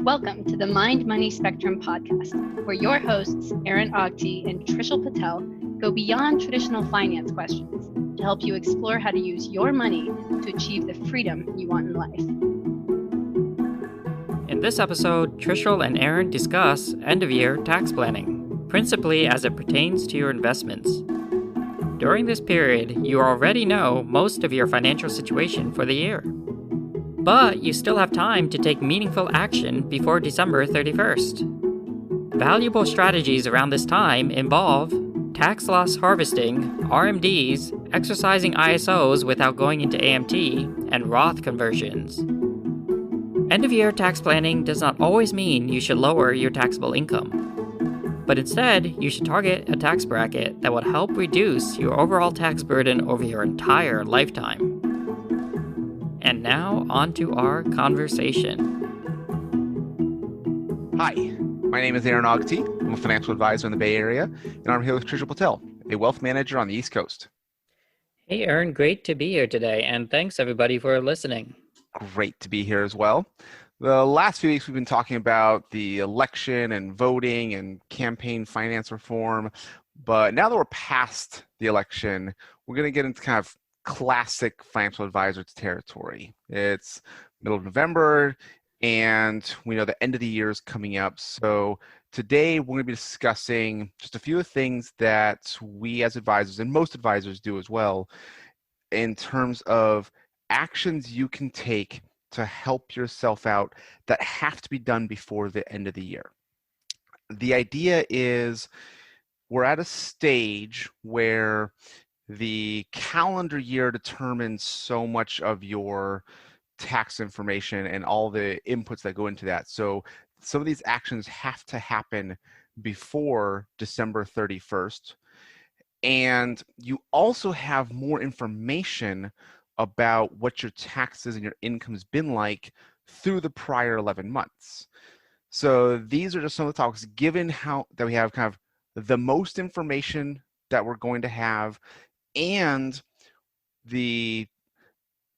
Welcome to the Mind Money Spectrum podcast, where your hosts, Aaron Agti and Trishul Patel, go beyond traditional finance questions to help you explore how to use your money to achieve the freedom you want in life. In this episode, Trishul and Aaron discuss end-of-year tax planning, principally as it pertains to your investments. During this period, you already know most of your financial situation for the year. But you still have time to take meaningful action before December 31st. Valuable strategies around this time involve tax loss harvesting, RMDs, exercising ISOs without going into AMT, and Roth conversions. End-of-year tax planning does not always mean you should lower your taxable income. But instead, you should target a tax bracket that will help reduce your overall tax burden over your entire lifetime. And now, on to our conversation. Hi, my name is Aaron Agti. I'm a financial advisor in the Bay Area, and I'm here with Trishul Patel, a wealth manager on the East Coast. Hey, Aaron, great to be here today, and thanks everybody for listening. Great to be here as well. The last few weeks, we've been talking about the election and voting and campaign finance reform, but now that we're past the election, we're going to get into kind of classic financial advisor territory. It's middle of November, and we know the end of the year is coming up. So today we're going to be discussing just a few of the things that we as advisors, and most advisors do as well, in terms of actions you can take to help yourself out that have to be done before the end of the year. The idea is we're at a stage where the calendar year determines so much of your tax information and all the inputs that go into that. So some of these actions have to happen before December 31st. And you also have more information about what your taxes and your income has been like through the prior 11 months. So these are just some of the topics, given how that we have kind of the most information that we're going to have and the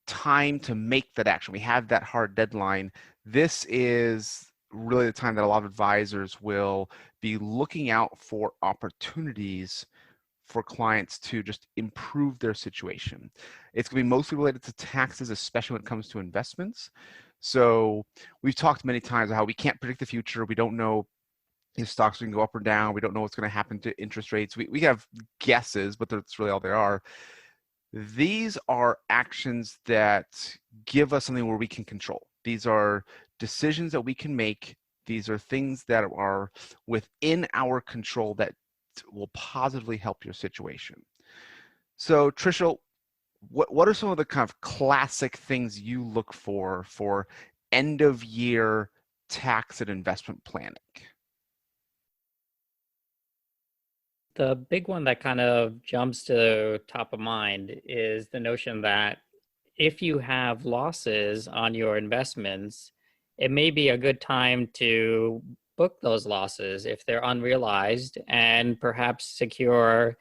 time to make that action. We have that hard deadline. This is really the time that a lot of advisors will be looking out for opportunities for clients to just improve their situation. It's going to be mostly related to taxes, especially when it comes to investments. So we've talked many times about how we can't predict the future. We don't know if stocks can go up or down. We don't know what's going to happen to interest rates. We have guesses, but that's really all there are. These are actions that give us something where we can control. These are decisions that we can make. These are things that are within our control that will positively help your situation. So Trishul, what are some of the kind of classic things you look for end of year tax and investment planning? The big one that kind of jumps to top of mind is the notion that if you have losses on your investments, it may be a good time to book those losses if they're unrealized and perhaps secure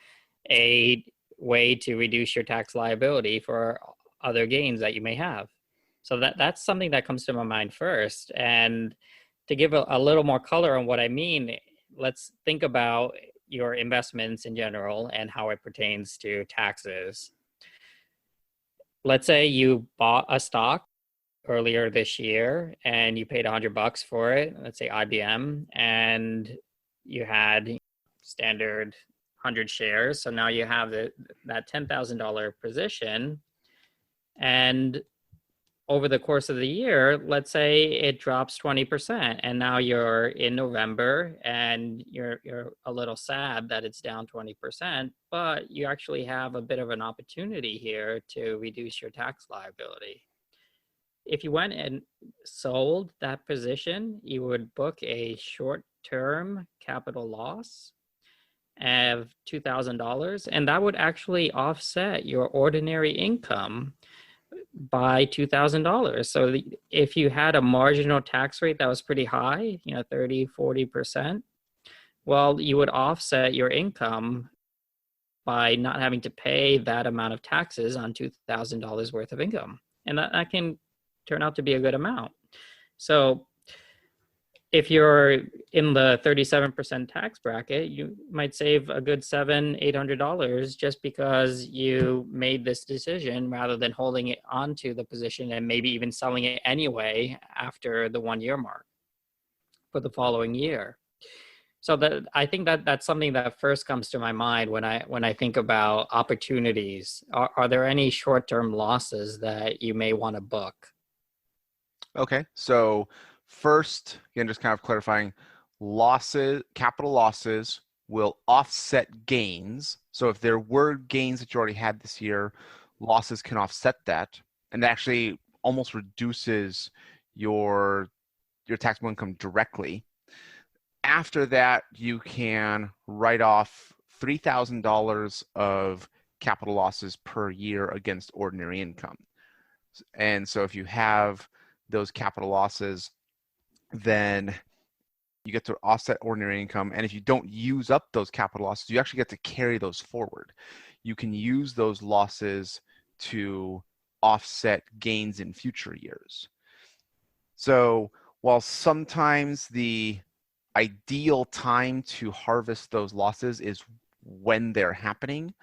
a way to reduce your tax liability for other gains that you may have. So that's something that comes to my mind first. And to give a little more color on what I mean, let's think about your investments in general and how it pertains to taxes. Let's say you bought a stock earlier this year and you paid $100 for it, let's say IBM, and you had standard 100 shares. So now you have that $10,000 position, and over the course of the year, let's say it drops 20%, and now you're in November and you're a little sad that it's down 20%, but you actually have a bit of an opportunity here to reduce your tax liability. If you went and sold that position, you would book a short-term capital loss of $2,000, and that would actually offset your ordinary income by $2,000. So if you had a marginal tax rate that was pretty high, 30, 40%, well, you would offset your income by not having to pay that amount of taxes on $2,000 worth of income. And that can turn out to be a good amount. So if you're in the 37% tax bracket, you might save a good $700-800 just because you made this decision rather than holding it onto the position and maybe even selling it anyway after the 1 year mark for the following year. So that I think that that's something that first comes to my mind when I think about opportunities. Are there any short-term losses that you may want to book? Okay, so first, again, just kind of clarifying, capital losses will offset gains. So if there were gains that you already had this year, losses can offset that, and that actually almost reduces your taxable income directly. After that, you can write off $3,000 of capital losses per year against ordinary income. And so if you have those capital losses, then you get to offset ordinary income. And if you don't use up those capital losses, you actually get to carry those forward. You can use those losses to offset gains in future years. So while sometimes the ideal time to harvest those losses is when they're happening,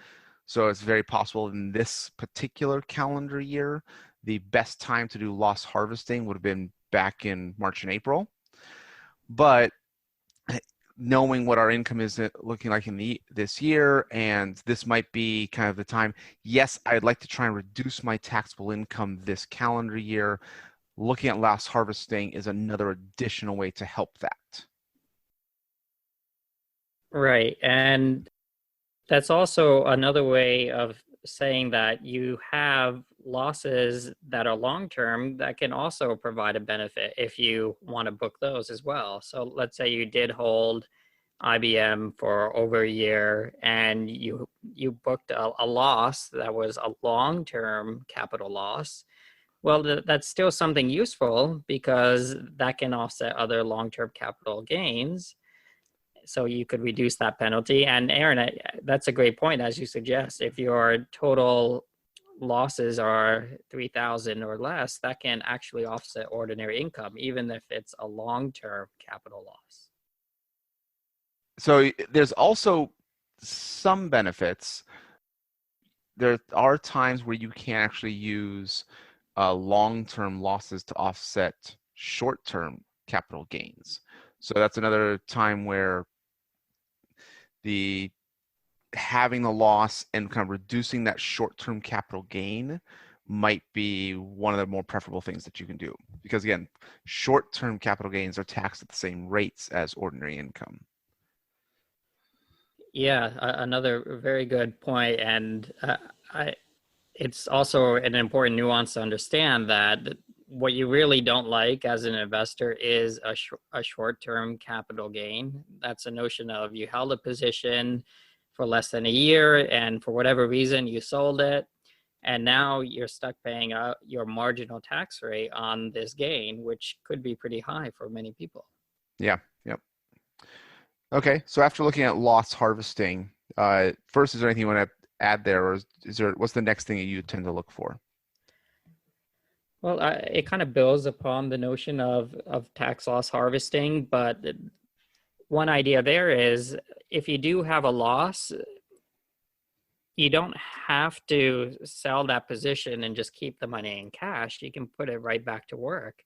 so it's very possible in this particular calendar year, the best time to do loss harvesting would have been back in March and April. But knowing what our income is looking like in this year, and this might be kind of the time, yes, I'd like to try and reduce my taxable income this calendar year. Looking at loss harvesting is another additional way to help that. Right. And that's also another way of saying that you have losses that are long-term that can also provide a benefit if you want to book those as well. So let's say you did hold IBM for over a year and you booked a loss that was a long-term capital loss. Well, that's still something useful because that can offset other long-term capital gains. So you could reduce that penalty. And Aaron, that's a great point, as you suggest. If your total losses are 3,000 or less, that can actually offset ordinary income, even if it's a long-term capital loss. So there's also some benefits. There are times where you can actually use long-term losses to offset short-term capital gains. So that's another time where having the loss and kind of reducing that short-term capital gain might be one of the more preferable things that you can do. Because again, short-term capital gains are taxed at the same rates as ordinary income. Yeah, another very good point. And it's also an important nuance to understand that what you really don't like as an investor is a short-term capital gain. That's a notion of you held a position for less than a year and for whatever reason you sold it, and now you're stuck paying out your marginal tax rate on this gain, which could be pretty high for many people. Yeah, yep. Okay, so after looking at loss harvesting, first, is there anything you want to add there, or what's the next thing that you tend to look for? Well, it kind of builds upon the notion of tax loss harvesting, but one idea there is if you do have a loss, you don't have to sell that position and just keep the money in cash. You can put it right back to work.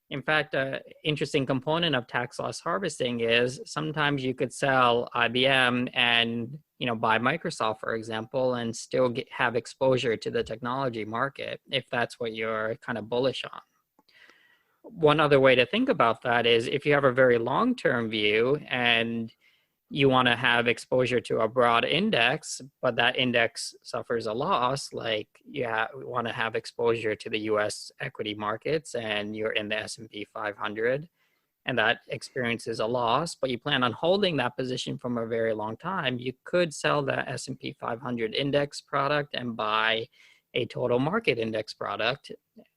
In fact, an interesting component of tax loss harvesting is sometimes you could sell IBM and buy Microsoft, for example, and still have exposure to the technology market if that's what you're kind of bullish on. One other way to think about that is if you have a very long-term view and you want to have exposure to a broad index, but that index suffers a loss, like you want to have exposure to the US equity markets and you're in the S&P 500 and that experiences a loss, but you plan on holding that position from a very long time, you could sell the S&P 500 index product and buy a total market index product.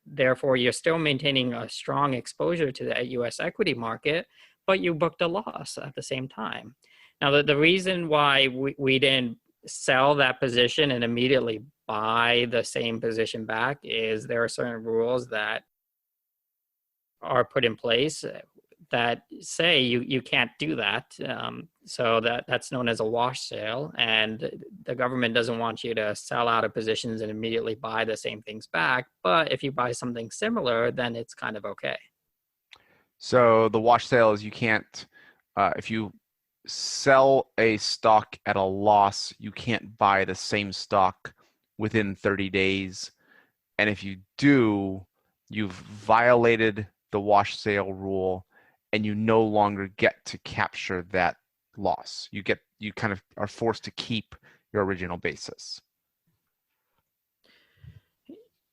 Therefore, you're still maintaining a strong exposure to the US equity market, but you booked a loss at the same time. Now, the reason why we didn't sell that position and immediately buy the same position back is there are certain rules that are put in place that say you can't do that. So that's known as a wash sale, and the government doesn't want you to sell out of positions and immediately buy the same things back. But if you buy something similar, then it's kind of okay. So the wash sale is you can't, if you sell a stock at a loss, you can't buy the same stock within 30 days. And if you do, you've violated the wash sale rule and you no longer get to capture that loss. You kind of are forced to keep your original basis.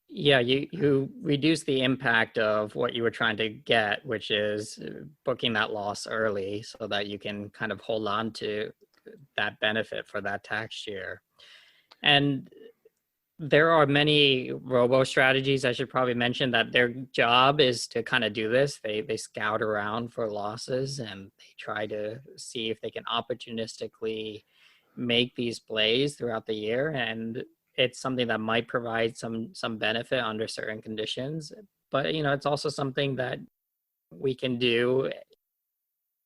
Yeah, you reduce the impact of what you were trying to get, which is booking that loss early so that you can kind of hold on to that benefit for that tax year. And there are many robo strategies. I should probably mention that their job is to kind of do this. They scout around for losses and they try to see if they can opportunistically make these plays throughout the year. And it's something that might provide some benefit under certain conditions. But it's also something that we can do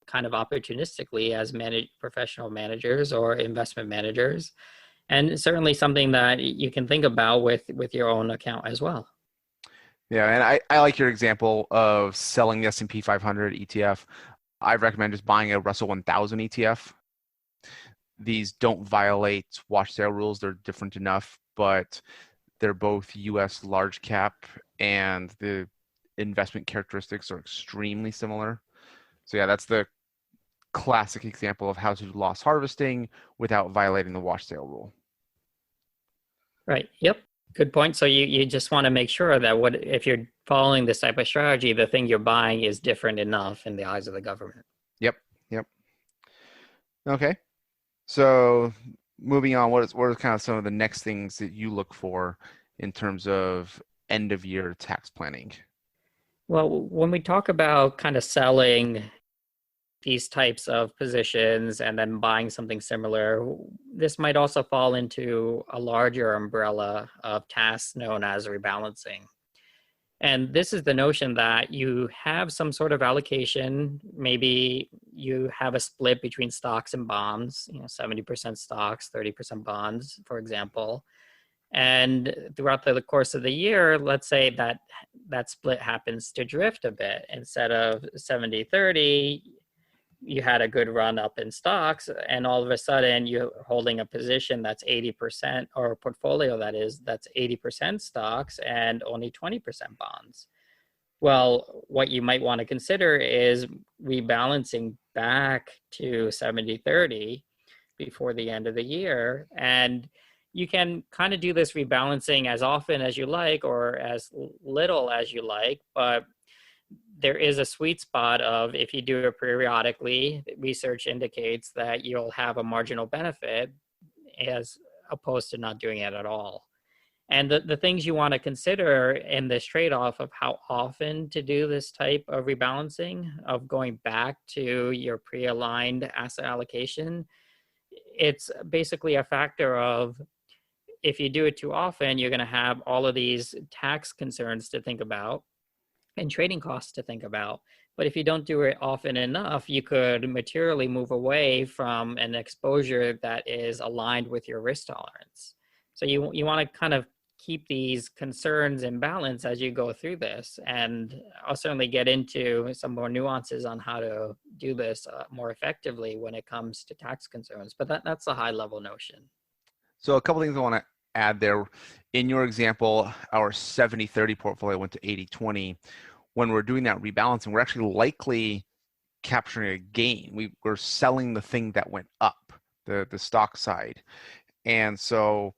kind of opportunistically as professional managers or investment managers. And certainly something that you can think about with your own account as well. Yeah, and I like your example of selling the S&P 500 ETF. I recommend just buying a Russell 1000 ETF. These don't violate wash sale rules. They're different enough, but they're both U.S. large cap, and the investment characteristics are extremely similar. So yeah, that's the classic example of how to do loss harvesting without violating the wash sale rule. Right. Yep. Good point. So you just want to make sure that if you're following this type of strategy, the thing you're buying is different enough in the eyes of the government. Yep. Okay. So moving on, what are kind of some of the next things that you look for in terms of end of year tax planning? Well, when we talk about kind of selling these types of positions and then buying something similar, this might also fall into a larger umbrella of tasks known as rebalancing. And this is the notion that you have some sort of allocation. Maybe you have a split between stocks and bonds, 70% stocks, 30% bonds, for example. And throughout the course of the year, let's say that split happens to drift a bit. Instead of 70-30, you had a good run up in stocks, and all of a sudden you're holding a position that's 80%, or a portfolio that's 80% stocks and only 20% bonds. Well, what you might want to consider is rebalancing back to 70-30 before the end of the year. And you can kind of do this rebalancing as often as you like or as little as you like, but there is a sweet spot of, if you do it periodically, research indicates that you'll have a marginal benefit as opposed to not doing it at all. And the things you want to consider in this trade-off of how often to do this type of rebalancing, of going back to your pre-aligned asset allocation, it's basically a factor of, if you do it too often, you're going to have all of these tax concerns to think about and trading costs to think about. But if you don't do it often enough, you could materially move away from an exposure that is aligned with your risk tolerance. So you want to kind of keep these concerns in balance as you go through this. And I'll certainly get into some more nuances on how to do this more effectively when it comes to tax concerns. But that's a high level notion. So a couple things I want to add there. In your example, our 70-30 portfolio went to 80-20. When we're doing that rebalancing, we're actually likely capturing a gain. We're selling the thing that went up, the stock side. And so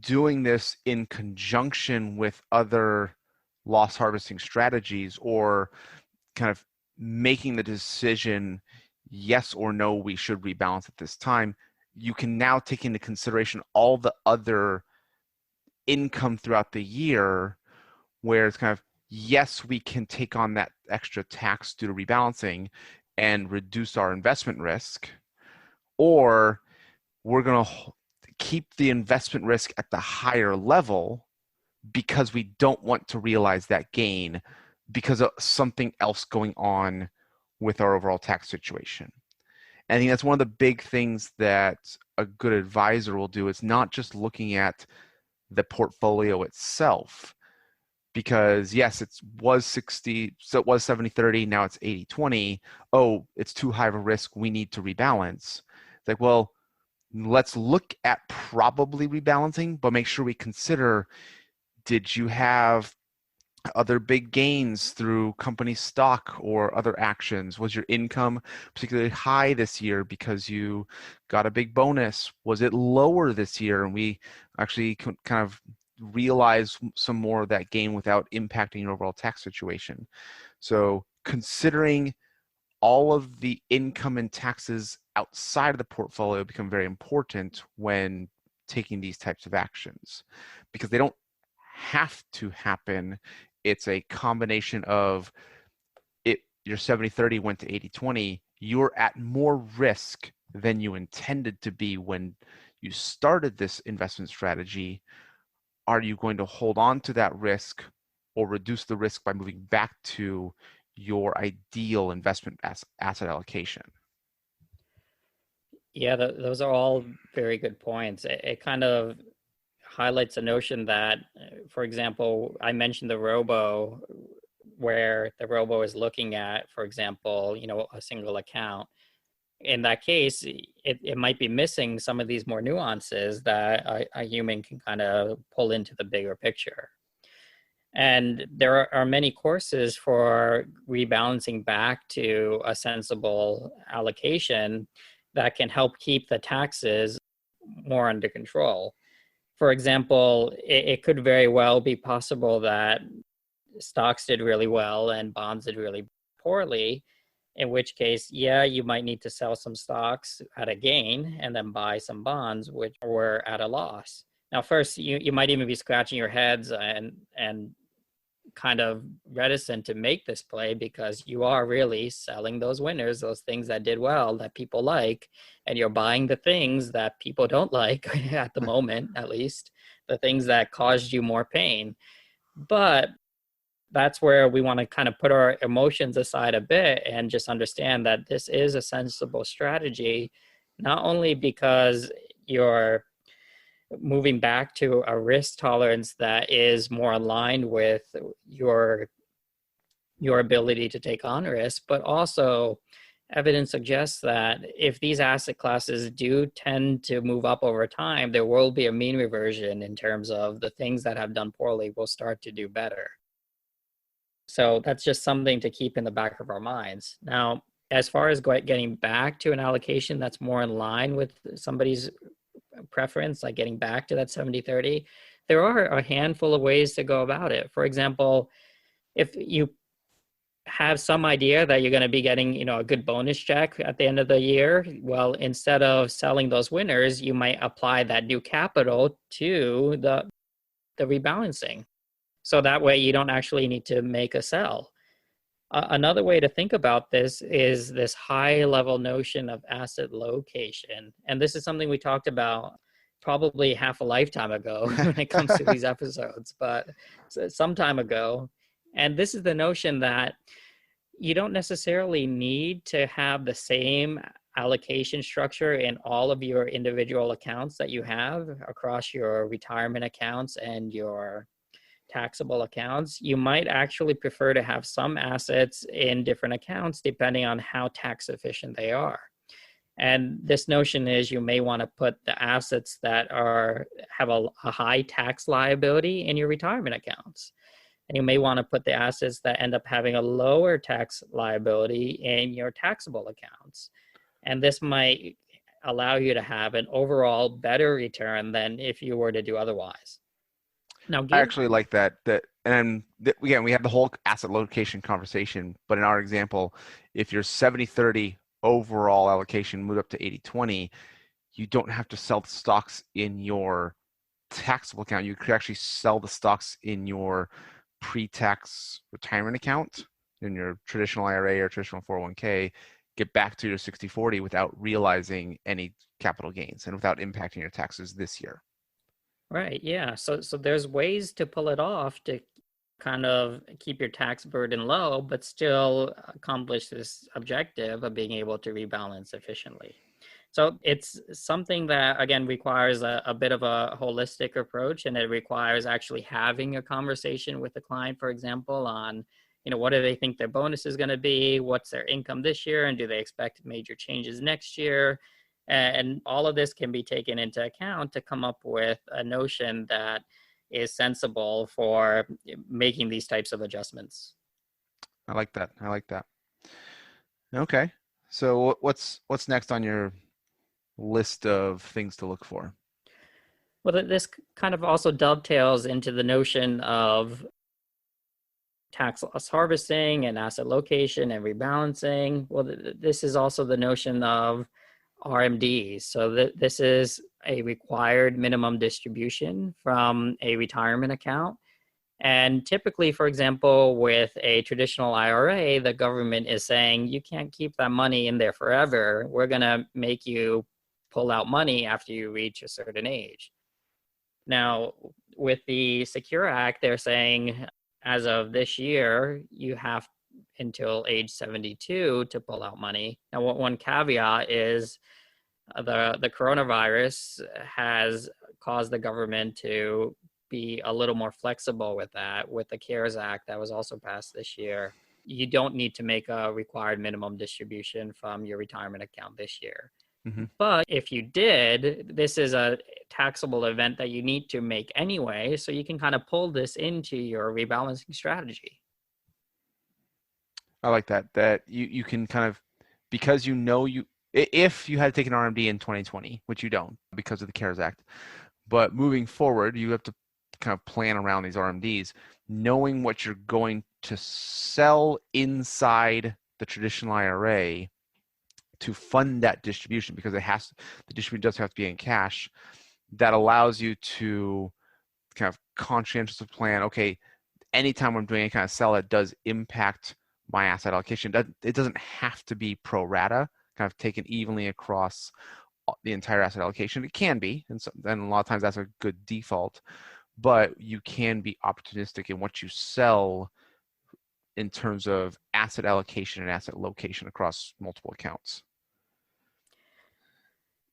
doing this in conjunction with other loss harvesting strategies, or kind of making the decision, yes or no, we should rebalance at this time, you can now take into consideration all the other income throughout the year, where it's kind of, yes, we can take on that extra tax due to rebalancing and reduce our investment risk, or we're going to keep the investment risk at the higher level because we don't want to realize that gain because of something else going on with our overall tax situation. And I think that's one of the big things that a good advisor will do. Is not just looking at the portfolio itself, because yes, it was 70-30, now it's 80-20. Oh, it's too high of a risk, we need to rebalance. It's like, well, let's look at probably rebalancing, but make sure we consider, did you have other big gains through company stock or other actions? Was your income particularly high this year because you got a big bonus? Was it lower this year and we actually kind of realize some more of that gain without impacting your overall tax situation? So considering all of the income and taxes outside of the portfolio become very important when taking these types of actions, because they don't have to happen. It's a combination of your 70-30 went to 80-20, you're at more risk than you intended to be when you started this investment strategy. Are you going to hold on to that risk or reduce the risk by moving back to your ideal investment asset allocation? Yeah, those are all very good points. It kind of highlights a notion that, for example, I mentioned the robo, where the robo is looking at, for example, a single account. In that case, it might be missing some of these more nuances that a human can kind of pull into the bigger picture. And there are many courses for rebalancing back to a sensible allocation that can help keep the taxes more under control. For example, it could very well be possible that stocks did really well and bonds did really poorly, in which case, yeah, you might need to sell some stocks at a gain and then buy some bonds which were at a loss. Now, first, you might even be scratching your heads and kind of reticent to make this play, because you are really selling those winners, those things that did well, that people like, and you're buying the things that people don't like at the moment, at least, the things that caused you more pain. But that's where we want to kind of put our emotions aside a bit and just understand that this is a sensible strategy, not only because you're moving back to a risk tolerance that is more aligned with your ability to take on risk, but also evidence suggests that if these asset classes do tend to move up over time, there will be a mean reversion in terms of the things that have done poorly will start to do better. So that's just something to keep in the back of our minds. Now, as far as getting back to an allocation that's more in line with somebody's preference, like getting back to that 70-30, there are a handful of ways to go about it. For example, if you have some idea that you're going to be getting, a good bonus check at the end of the year, well, instead of selling those winners, you might apply that new capital to the rebalancing. So that way you don't actually need to make a sell. Another way to think about this is this high level notion of asset location. And this is something we talked about probably half a lifetime ago when it comes to these episodes, but some time ago. And this is the notion that you don't necessarily need to have the same allocation structure in all of your individual accounts that you have across your retirement accounts and your taxable accounts. You might actually prefer to have some assets in different accounts depending on how tax efficient they are. And this notion is you may want to put the assets that have a high tax liability in your retirement accounts. And you may want to put the assets that end up having a lower tax liability in your taxable accounts. And this might allow you to have an overall better return than if you were to do otherwise. Now, I actually like that. Again, we have the whole asset location conversation, but in our example, if your 70-30 overall allocation moved up to 80-20, you don't have to sell the stocks in your taxable account. You could actually sell the stocks in your pre-tax retirement account, in your traditional IRA or traditional 401k, get back to your 60-40 without realizing any capital gains and without impacting your taxes this year. Right. Yeah. So there's ways to pull it off to kind of keep your tax burden low, but still accomplish this objective of being able to rebalance efficiently. So it's something that, again, requires a bit of a holistic approach, and it requires actually having a conversation with the client, for example, on, what do they think their bonus is going to be? What's their income this year? And do they expect major changes next year? And all of this can be taken into account to come up with a notion that is sensible for making these types of adjustments. I like that. Okay. So what's next on your list of things to look for? Well, this kind of also dovetails into the notion of tax loss harvesting and asset location and rebalancing. Well, this is also the notion of RMDs. So this is a required minimum distribution from a retirement account. And typically, for example, with a traditional IRA, the government is saying, you can't keep that money in there forever. We're going to make you pull out money after you reach a certain age. Now, with the Secure Act, they're saying, as of this year, you have until age 72 to pull out money. Now, one caveat is the coronavirus has caused the government to be a little more flexible with that. With the CARES Act that was also passed this year, you don't need to make a required minimum distribution from your retirement account this year. Mm-hmm. But if you did, this is a taxable event that you need to make anyway, so you can kind of pull this into your rebalancing strategy. I like that you can kind of, because if you had taken RMD in 2020, which you don't because of the CARES Act, but moving forward, you have to kind of plan around these RMDs, knowing what you're going to sell inside the traditional IRA to fund that distribution, because the distribution does have to be in cash. That allows you to kind of conscientiously plan, okay, anytime I'm doing any kind of sell that does impact my asset allocation, it doesn't have to be pro rata, kind of taken evenly across the entire asset allocation. It can be, and then a lot of times that's a good default, but you can be opportunistic in what you sell in terms of asset allocation and asset location across multiple accounts.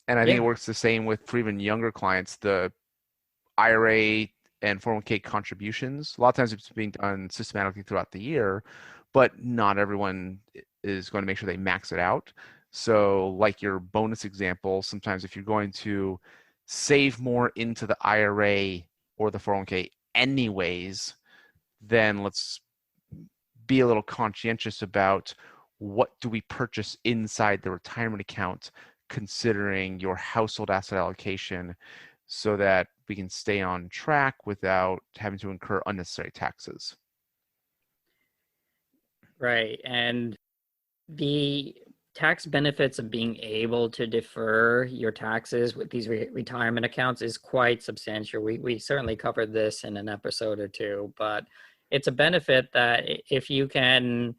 And I think it works the same for even younger clients. The IRA and 401k contributions, a lot of times it's being done systematically throughout the year, but not everyone is going to make sure they max it out. So like your bonus example, sometimes if you're going to save more into the IRA or the 401k anyways, then let's be a little conscientious about what do we purchase inside the retirement account, considering your household asset allocation, so that we can stay on track without having to incur unnecessary taxes. Right. And the tax benefits of being able to defer your taxes with these retirement accounts is quite substantial. We certainly covered this in an episode or two, but it's a benefit that if you can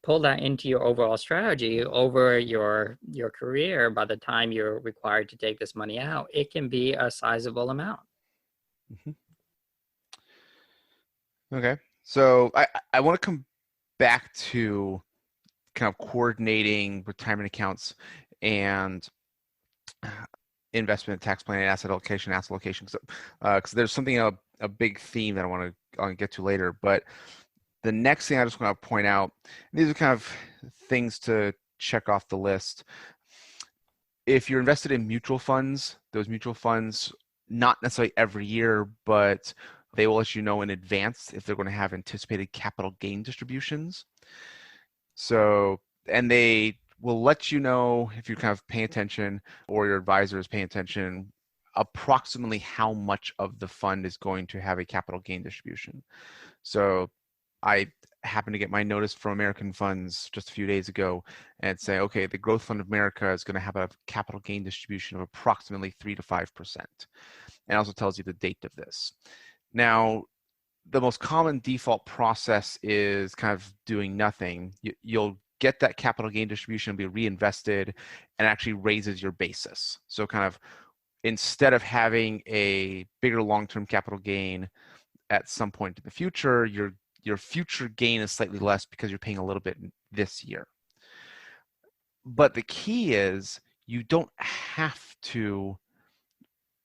pull that into your overall strategy over your career, by the time you're required to take this money out, it can be a sizable amount. Mm-hmm. Okay. So I want to come back to kind of coordinating retirement accounts and investment, tax planning, asset allocation. Because there's something, a big theme that I want to get to later. But the next thing I just want to point out, these are kind of things to check off the list. If you're invested in mutual funds, those mutual funds, not necessarily every year, but they will let you know in advance if they're going to have anticipated capital gain distributions. So, and they will let you know, if you kind of pay attention or your advisor is paying attention, approximately how much of the fund is going to have a capital gain distribution. So I happened to get my notice from American Funds just a few days ago and say, okay, the Growth Fund of America is going to have a capital gain distribution of approximately 3 to 5%. And also tells you the date of this. Now, the most common default process is kind of doing nothing. You'll get that capital gain distribution, be reinvested, and actually raises your basis. So kind of instead of having a bigger long-term capital gain at some point in the future, you're your future gain is slightly less because you're paying a little bit this year. But the key is you don't have to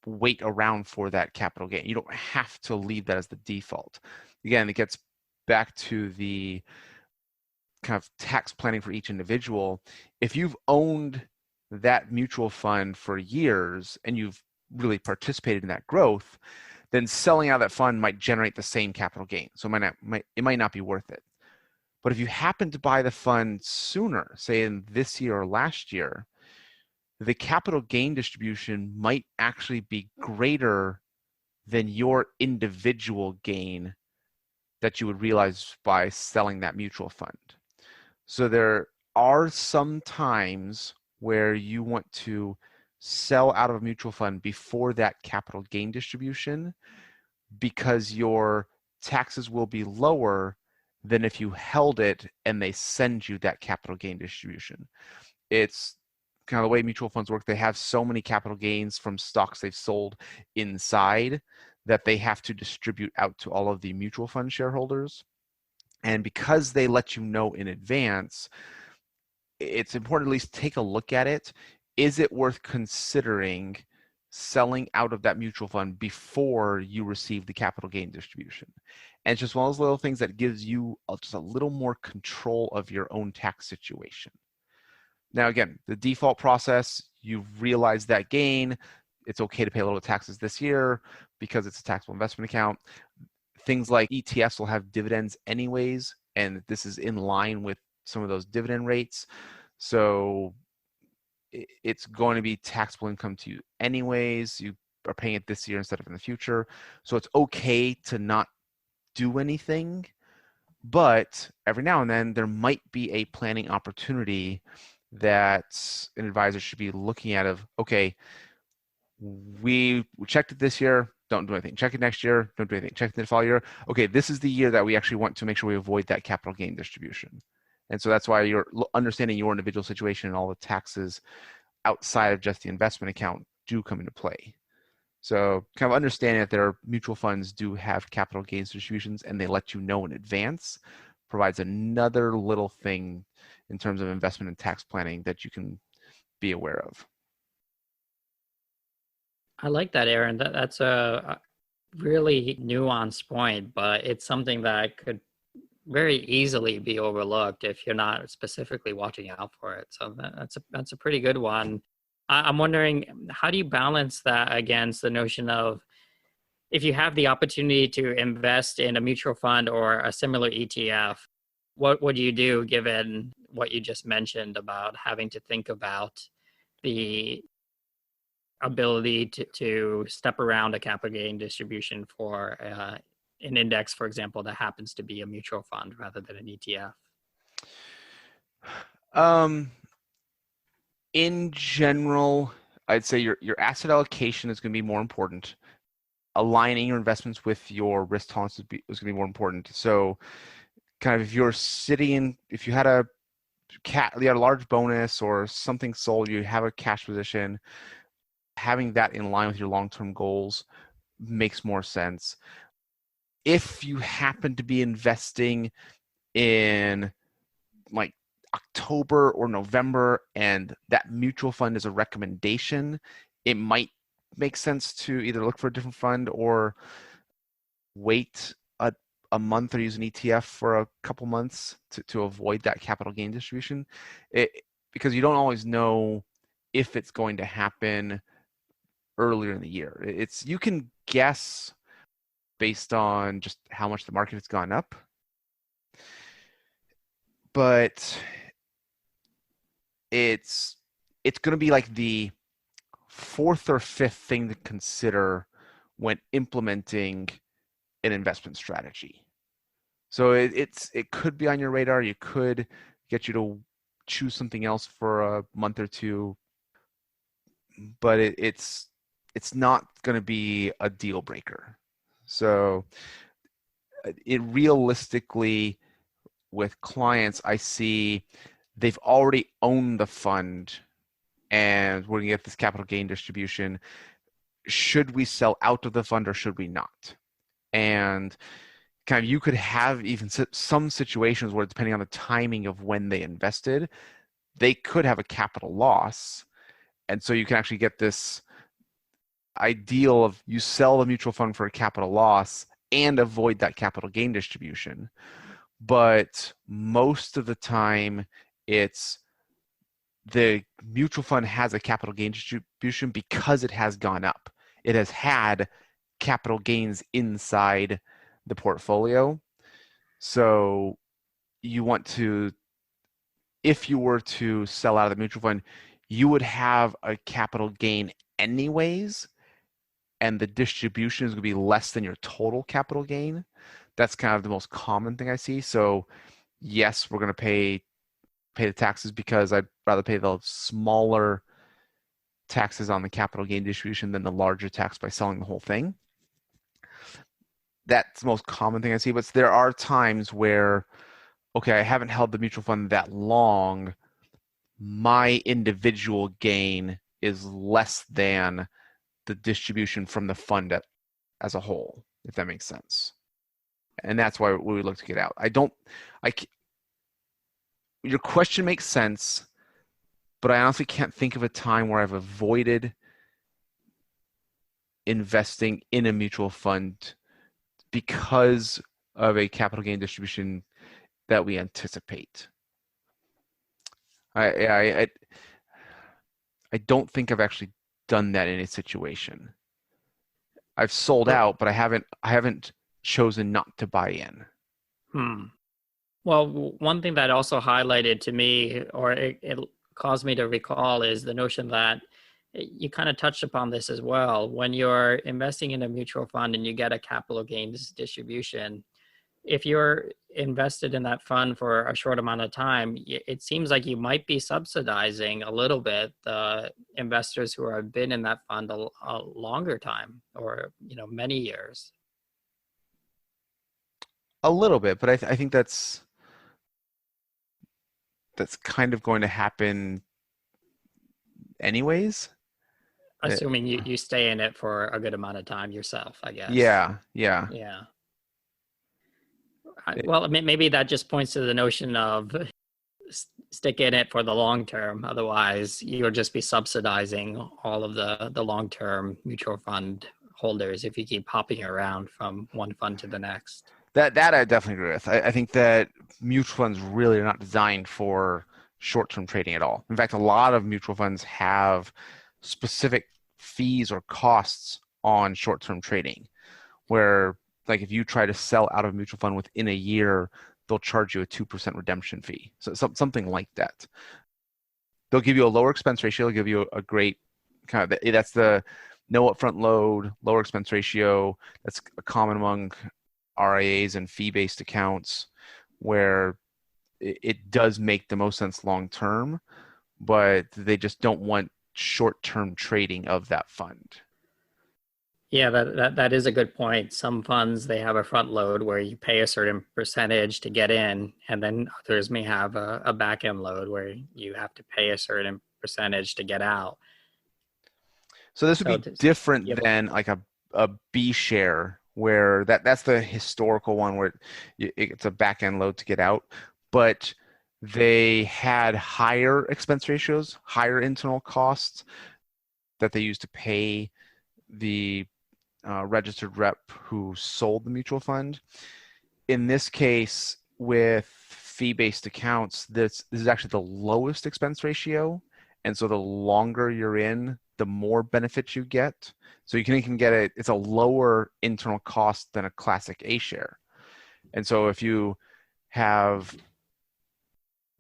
wait around for that capital gain. You don't have to leave that as the default. Again, it gets back to the kind of tax planning for each individual. If you've owned that mutual fund for years and you've really participated in that growth, then selling out that fund might generate the same capital gain. So it might not be worth it. But if you happen to buy the fund sooner, say in this year or last year, the capital gain distribution might actually be greater than your individual gain that you would realize by selling that mutual fund. So there are some times where you want to sell out of a mutual fund before that capital gain distribution, because your taxes will be lower than if you held it and they send you that capital gain distribution. It's kind of the way mutual funds work. They have so many capital gains from stocks they've sold inside that they have to distribute out to all of the mutual fund shareholders. And because they let you know in advance, it's important to at least take a look at it. Is it worth considering selling out of that mutual fund before you receive the capital gain distribution? And it's just one of those little things that gives you just a little more control of your own tax situation. Now, again, the default process, you've realized that gain. It's okay to pay a little taxes this year because it's a taxable investment account. Things like ETFs will have dividends anyways, and this is in line with some of those dividend rates. So it's going to be taxable income to you anyways. You are paying it this year instead of in the future. So it's okay to not do anything, but every now and then there might be a planning opportunity that an advisor should be looking at of, okay, we checked it this year, don't do anything. Check it next year, don't do anything. Check it the following year. Okay, this is the year that we actually want to make sure we avoid that capital gain distribution. And so that's why you're understanding your individual situation and all the taxes outside of just the investment account do come into play. So kind of understanding that their mutual funds do have capital gains distributions and they let you know in advance provides another little thing in terms of investment and tax planning that you can be aware of. I like that, Aaron. That's a really nuanced point, but it's something that could very easily be overlooked if you're not specifically watching out for it. So that's a pretty good one. I'm wondering, how do you balance that against the notion of, if you have the opportunity to invest in a mutual fund or a similar ETF, what would you do given what you just mentioned about having to think about the ability to step around a capital gain distribution for an index, for example, that happens to be a mutual fund rather than an ETF? In general, I'd say your asset allocation is going to be more important. Aligning your investments with your risk tolerance is going to be more important. So kind of if you had a large bonus or something sold, you have a cash position, having that in line with your long-term goals makes more sense. If you happen to be investing in like October or November and that mutual fund is a recommendation, it might make sense to either look for a different fund or wait a month or use an ETF for a couple months to avoid that capital gain distribution, because you don't always know if it's going to happen earlier in the year. You can guess based on just how much the market has gone up, but it's going to be like the fourth or fifth thing to consider when implementing an investment strategy. So it could be on your radar. You could get you to choose something else for a month or two, but it's not going to be a deal breaker. So it realistically, with clients, I see they've already owned the fund and we're going to get this capital gain distribution. Should we sell out of the fund or should we not? And kind of, you could have even some situations where, depending on the timing of when they invested, they could have a capital loss. And so you can actually get this ideal of you sell the mutual fund for a capital loss and avoid that capital gain distribution. But most of the time, it's the mutual fund has a capital gain distribution because it has gone up. It has had capital gains inside the portfolio. So you want to, if you were to sell out of the mutual fund, you would have a capital gain anyways, and the distribution is going to be less than your total capital gain. That's kind of the most common thing I see. So yes, we're going to pay the taxes because I'd rather pay the smaller taxes on the capital gain distribution than the larger tax by selling the whole thing. That's the most common thing I see. But there are times where, okay, I haven't held the mutual fund that long. My individual gain is less than the distribution from the fund as a whole, if that makes sense. And that's why we look to get out. Your question makes sense, but I honestly can't think of a time where I've avoided investing in a mutual fund because of a capital gain distribution that we anticipate. I don't think I've actually done that in a situation. I've sold out, but I haven't chosen not to buy in. Well, one thing that also highlighted to me, or it caused me to recall, is the notion that you kind of touched upon this as well. When you're investing in a mutual fund and you get a capital gains distribution, if you're invested in that fund for a short amount of time, it seems like you might be subsidizing a little bit the investors who have been in that fund a longer time, or many years. A little bit, but I think that's kind of going to happen anyways. Assuming you stay in it for a good amount of time yourself, I guess. Yeah. Well, maybe that just points to the notion of stick in it for the long term. Otherwise, you'll just be subsidizing all of the long-term mutual fund holders if you keep hopping around from one fund to the next. That I definitely agree with. I think that mutual funds really are not designed for short-term trading at all. In fact, a lot of mutual funds have specific fees or costs on short-term trading, where, like, if you try to sell out of a mutual fund within a year, they'll charge you a 2% redemption fee. So something like that. They'll give you a lower expense ratio. They'll give you a great kind of, that's the no upfront load, lower expense ratio. That's common among RIAs and fee-based accounts, where it does make the most sense long-term, but they just don't want short-term trading of that fund. Yeah, that is a good point. Some funds, they have a front load where you pay a certain percentage to get in, and then others may have a back end load where you have to pay a certain percentage to get out. So this would be different than like a B share, where that's the historical one where it's a back end load to get out, but they had higher expense ratios, higher internal costs that they used to pay the registered rep who sold the mutual fund. In this case, with fee-based accounts, this is actually the lowest expense ratio, and so the longer you're in, the more benefits you get. So you can get it's a lower internal cost than a classic A share. And so if you have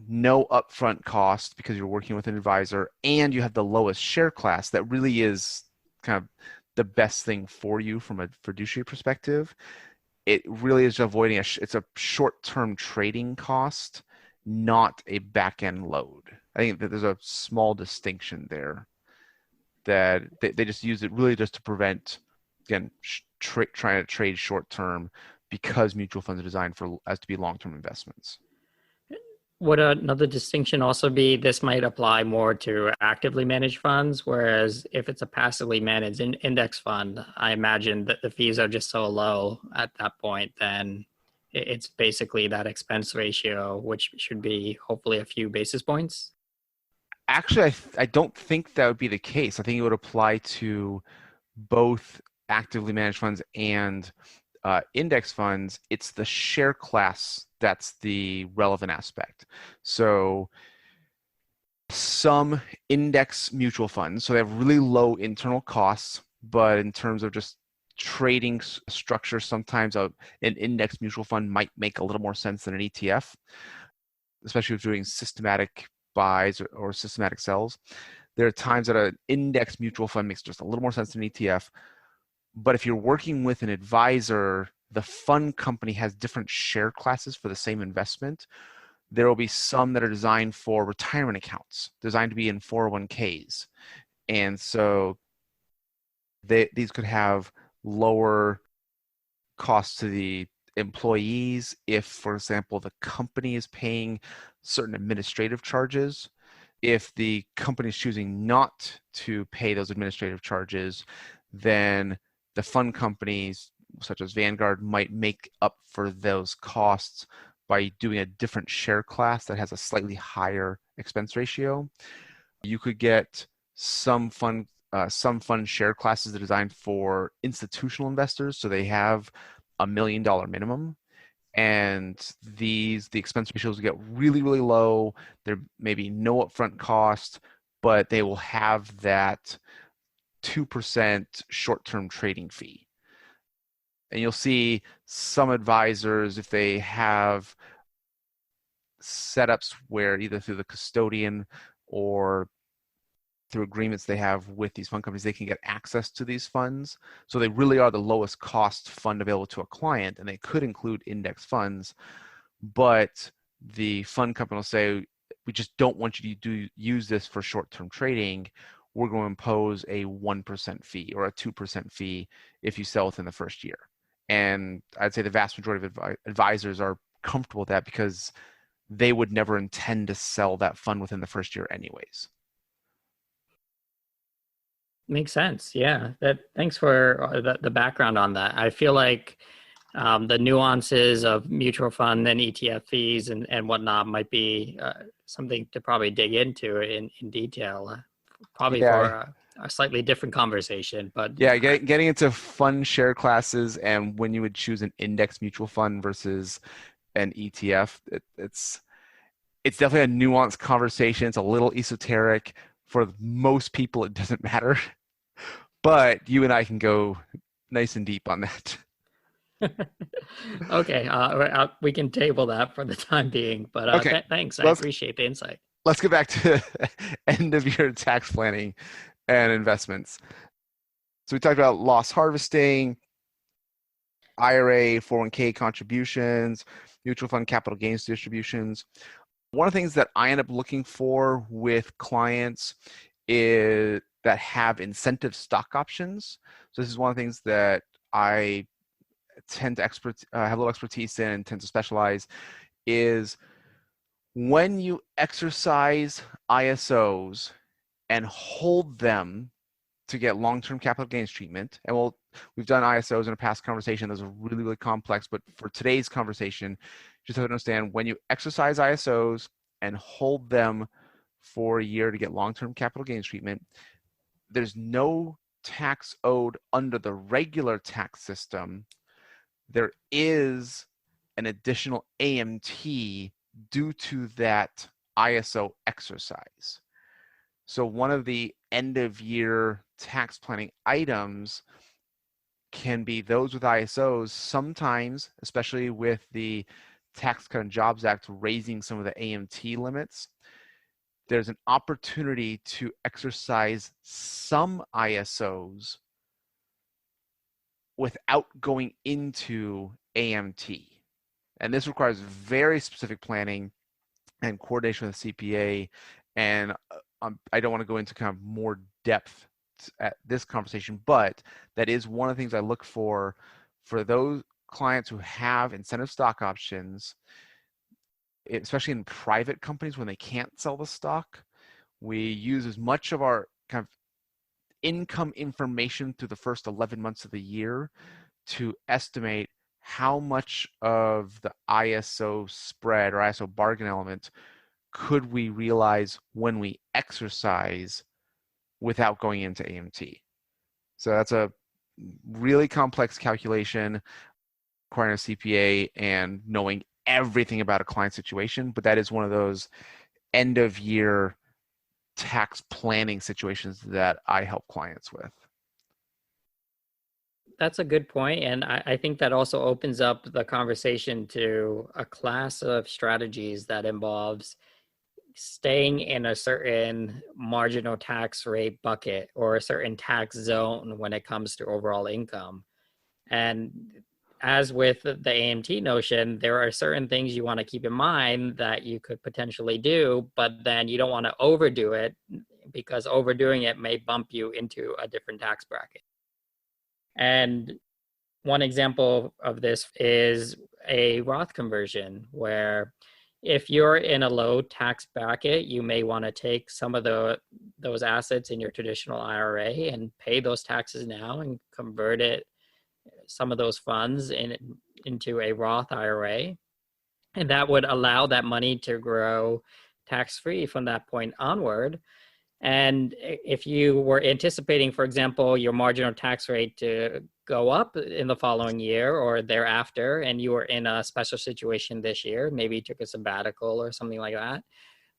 no upfront cost because you're working with an advisor and you have the lowest share class, that really is kind of the best thing for you from a fiduciary perspective. It really is avoiding it's a short-term trading cost, not a back-end load. I think that there's a small distinction there, that they just use it really just to prevent, again, trying to trade short-term, because mutual funds are designed as to be long-term investments. Would another distinction also be this might apply more to actively managed funds, whereas if it's a passively managed index fund, I imagine that the fees are just so low at that point, then it's basically that expense ratio, which should be hopefully a few basis points. Actually, I don't think that would be the case. I think it would apply to both actively managed funds and index funds. It's the share class that's the relevant aspect. So some index mutual funds, so they have really low internal costs, but in terms of just trading structure, sometimes an index mutual fund might make a little more sense than an ETF, especially if doing systematic buys or systematic sells. There are times that an index mutual fund makes just a little more sense than an ETF. But if you're working with an advisor, the fund company has different share classes for the same investment. There will be some that are designed for retirement accounts, designed to be in 401ks. And so these could have lower costs to the employees if, for example, the company is paying certain administrative charges. If the company is choosing not to pay those administrative charges, then the fund companies, such as Vanguard, might make up for those costs by doing a different share class that has a slightly higher expense ratio. You could get some fund share classes that are designed for institutional investors, so they have $1 million minimum, and the expense ratios get really, really low. There may be no upfront cost, but they will have that 2% short-term trading fee. And you'll see some advisors, if they have setups where either through the custodian or through agreements they have with these fund companies, they can get access to these funds. So they really are the lowest cost fund available to a client, and they could include index funds, but the fund company will say, we just don't want you to use this for short-term trading. We're going to impose a 1% fee or a 2% fee if you sell within the first year. And I'd say the vast majority of advisors are comfortable with that because they would never intend to sell that fund within the first year anyways. Makes sense. Yeah. Thanks for the background on that. I feel like the nuances of mutual fund and ETF fees and whatnot might be something to probably dig into in detail, probably for a slightly different conversation. But yeah, getting into fund share classes and when you would choose an index mutual fund versus an ETF, it's definitely a nuanced conversation. It's a little esoteric. For most people, it doesn't matter. But you and I can go nice and deep on that. Okay, we can table that for the time being. But okay. Thanks. I appreciate the insight. Let's get back to end of year tax planning and investments. So we talked about loss harvesting, IRA, 401k contributions, mutual fund capital gains distributions. One of the things that I end up looking for with clients is that have incentive stock options. So this is one of the things that I tend to have a little expertise in and tend to specialize is when you exercise ISOs and hold them to get long-term capital gains treatment, and we've done ISOs in a past conversation. Those are really, really complex, but for today's conversation, just have to understand when you exercise ISOs and hold them for a year to get long-term capital gains treatment, there's no tax owed under the regular tax system. There is an additional AMT due to that ISO exercise. So one of the end of year tax planning items can be those with ISOs. Sometimes, especially with the Tax Cut and Jobs Act raising some of the AMT limits, there's an opportunity to exercise some ISOs without going into AMT. And this requires very specific planning and coordination with the CPA. And I don't want to go into kind of more depth at this conversation, but that is one of the things I look for those clients who have incentive stock options, especially in private companies when they can't sell the stock. We use as much of our kind of income information through the first 11 months of the year to estimate how much of the ISO spread or ISO bargain element could we realize when we exercise without going into AMT? So that's a really complex calculation requiring a CPA and knowing everything about a client situation, but that is one of those end of year tax planning situations that I help clients with. That's a good point. And I think that also opens up the conversation to a class of strategies that involves staying in a certain marginal tax rate bucket or a certain tax zone when it comes to overall income. And as with the AMT notion, there are certain things you want to keep in mind that you could potentially do, but then you don't want to overdo it because overdoing it may bump you into a different tax bracket. And one example of this is a Roth conversion, where if you're in a low tax bracket, you may want to take some of those assets in your traditional IRA and pay those taxes now and convert some of those funds into a Roth IRA. And that would allow that money to grow tax-free from that point onward. And if you were anticipating, for example, your marginal tax rate to go up in the following year or thereafter, and you were in a special situation this year, maybe you took a sabbatical or something like that,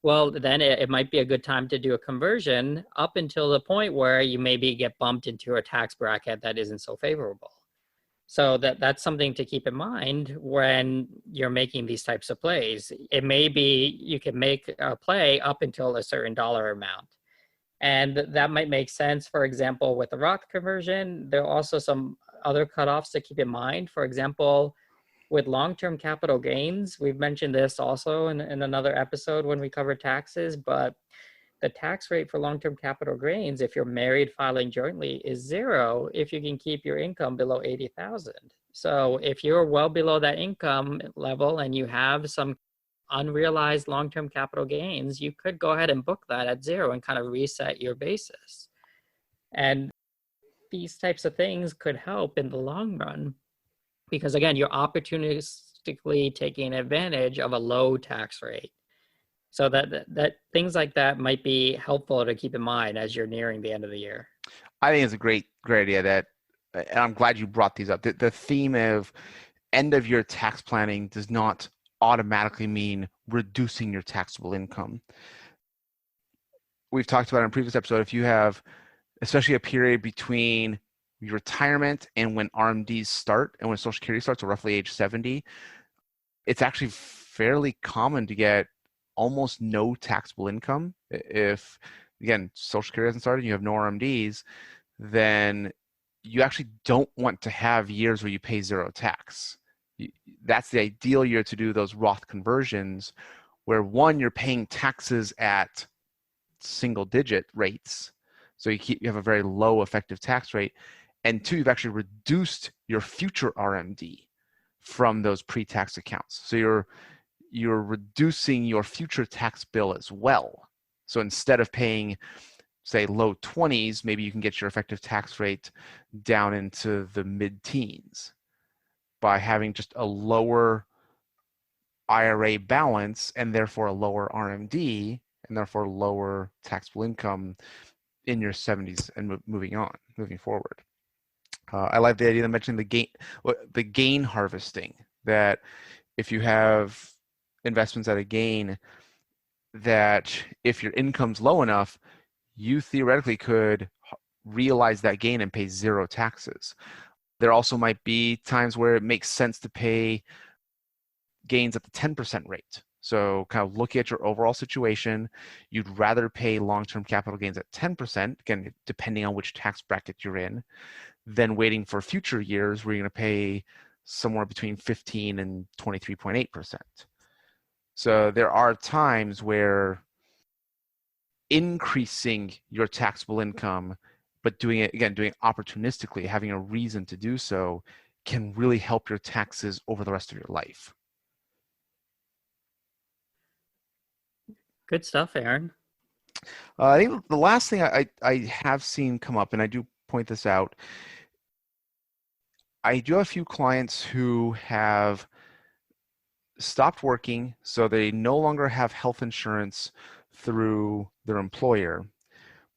well, then it might be a good time to do a conversion up until the point where you maybe get bumped into a tax bracket that isn't so favorable. So that's something to keep in mind when you're making these types of plays. It may be you can make a play up until a certain dollar amount. And that might make sense, for example, with the Roth conversion. There are also some other cutoffs to keep in mind. For example, with long-term capital gains, we've mentioned this also in another episode when we cover taxes, but the tax rate for long-term capital gains, if you're married filing jointly, is 0 if you can keep your income below 80,000. So if you're well below that income level and you have some unrealized long-term capital gains, you could go ahead and book that at 0 and kind of reset your basis. And these types of things could help in the long run because, again, you're opportunistically taking advantage of a low tax rate. So that things like that might be helpful to keep in mind as you're nearing the end of the year. I think it's a great idea that, and I'm glad you brought these up. The theme of end of year tax planning does not automatically mean reducing your taxable income. We've talked about in a previous episode, if you have, especially a period between your retirement and when RMDs start and when Social Security starts, so roughly age 70, it's actually fairly common to get almost no taxable income. If, again, Social Security hasn't started, you have no RMDs, then you actually don't want to have years where you pay 0 tax. That's the ideal year to do those Roth conversions where, one, you're paying taxes at single digit rates, so you have a very low effective tax rate, and 2, you've actually reduced your future RMD from those pre-tax accounts. So you're reducing your future tax bill as well. So instead of paying, say, low 20s, maybe you can get your effective tax rate down into the mid-teens by having just a lower IRA balance and therefore a lower RMD and therefore lower taxable income in your 70s and moving forward. I like the idea of mentioning the gain harvesting, that if you have investments at a gain, that if your income's low enough, you theoretically could realize that gain and pay 0 taxes. There also might be times where it makes sense to pay gains at the 10% rate. So kind of looking at your overall situation, you'd rather pay long-term capital gains at 10%, again, depending on which tax bracket you're in, than waiting for future years where you're going to pay somewhere between 15 and 23.8%. So there are times where increasing your taxable income, but doing opportunistically, having a reason to do so, can really help your taxes over the rest of your life. Good stuff, Aaron. I think the last thing I have seen come up, and I do point this out, I do have a few clients who have stopped working, so they no longer have health insurance through their employer,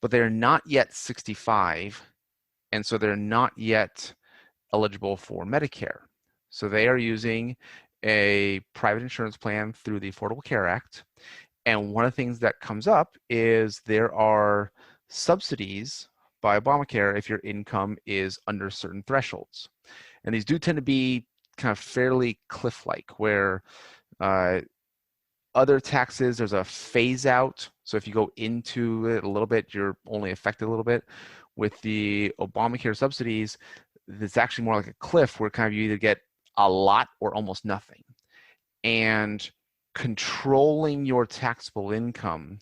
but they're not yet 65, and so they're not yet eligible for Medicare. So they are using a private insurance plan through the Affordable Care Act. And one of the things that comes up is there are subsidies by Obamacare if your income is under certain thresholds. And these do tend to be kind of fairly cliff-like, where other taxes, there's a phase out. So if you go into it a little bit, you're only affected a little bit. With the Obamacare subsidies, it's actually more like a cliff where kind of you either get a lot or almost nothing. And controlling your taxable income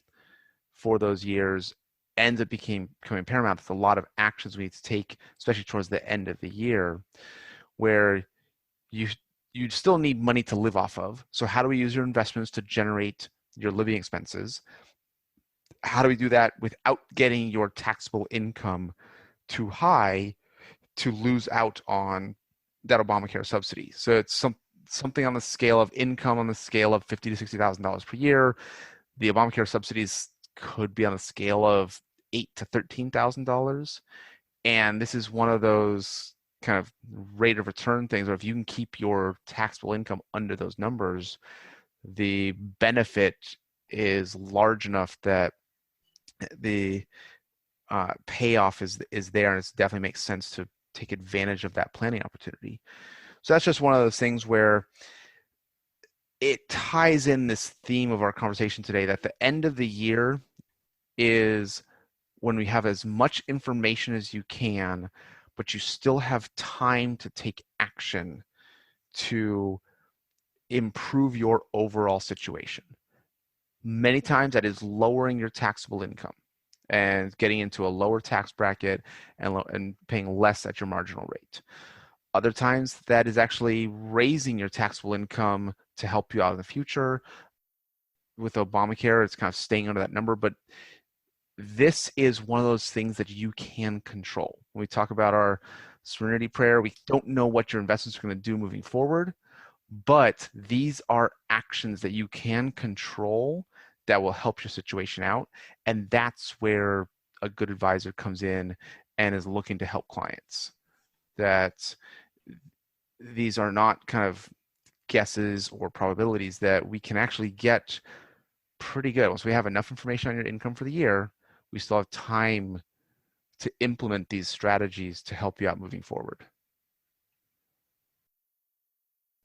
for those years ends up becoming paramount. There's a lot of actions we need to take, especially towards the end of the year, where you still need money to live off of. So how do we use your investments to generate your living expenses? How do we do that without getting your taxable income too high to lose out on that Obamacare subsidy? So it's something on the scale of income on the scale of $50,000 to $60,000 per year. The Obamacare subsidies could be on the scale of $8,000 to $13,000. And this is one of those kind of rate of return things, or if you can keep your taxable income under those numbers, the benefit is large enough that the payoff is there, and it definitely makes sense to take advantage of that planning opportunity. So that's just one of those things where it ties in this theme of our conversation today, that the end of the year is when we have as much information as you can, but you still have time to take action to improve your overall situation. Many times that is lowering your taxable income and getting into a lower tax bracket and paying less at your marginal rate. Other times that is actually raising your taxable income to help you out in the future. With Obamacare, it's kind of staying under that number, but this is one of those things that you can control. When we talk about our Serenity Prayer, we don't know what your investments are going to do moving forward, but these are actions that you can control that will help your situation out. And that's where a good advisor comes in and is looking to help clients. That these are not kind of guesses or probabilities, that we can actually get pretty good. Once we have enough information on your income for the year, we still have time to implement these strategies to help you out moving forward.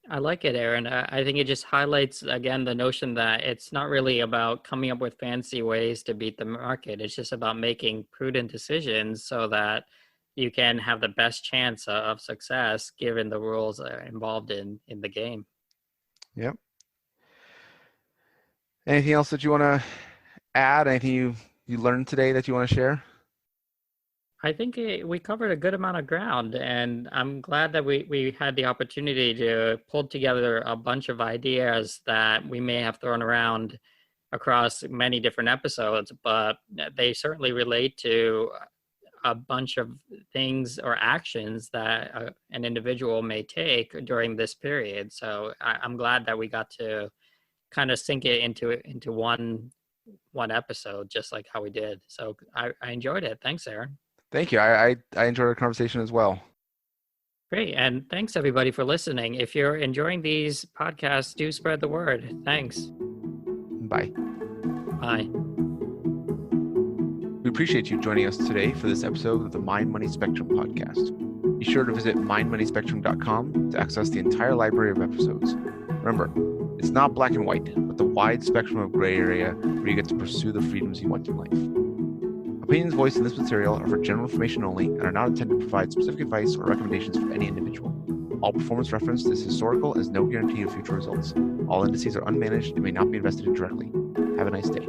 I like it, Aaron. I think it just highlights, again, the notion that it's not really about coming up with fancy ways to beat the market. It's just about making prudent decisions so that you can have the best chance of success given the rules involved in the game. Yep. Anything else that you want to add? Anything you learned today that you want to share? I think we covered a good amount of ground, and I'm glad that we had the opportunity to pull together a bunch of ideas that we may have thrown around across many different episodes, but they certainly relate to a bunch of things or actions that an individual may take during this period. So I'm glad that we got to kind of sink it into one episode, just like how we did. So I enjoyed it. Thanks, Aaron. Thank you. I enjoyed our conversation as well. Great. And thanks, everybody, for listening. If you're enjoying these podcasts, do spread the word. Thanks. Bye. Bye. We appreciate you joining us today for this episode of the Mind Money Spectrum podcast. Be sure to visit mindmoneyspectrum.com to access the entire library of episodes. Remember, it's not black and white, but the wide spectrum of gray area where you get to pursue the freedoms you want in life. Opinions voiced in this material are for general information only and are not intended to provide specific advice or recommendations for any individual. All performance referenced is historical and is no guarantee of future results. All indices are unmanaged and may not be invested in directly. Have a nice day.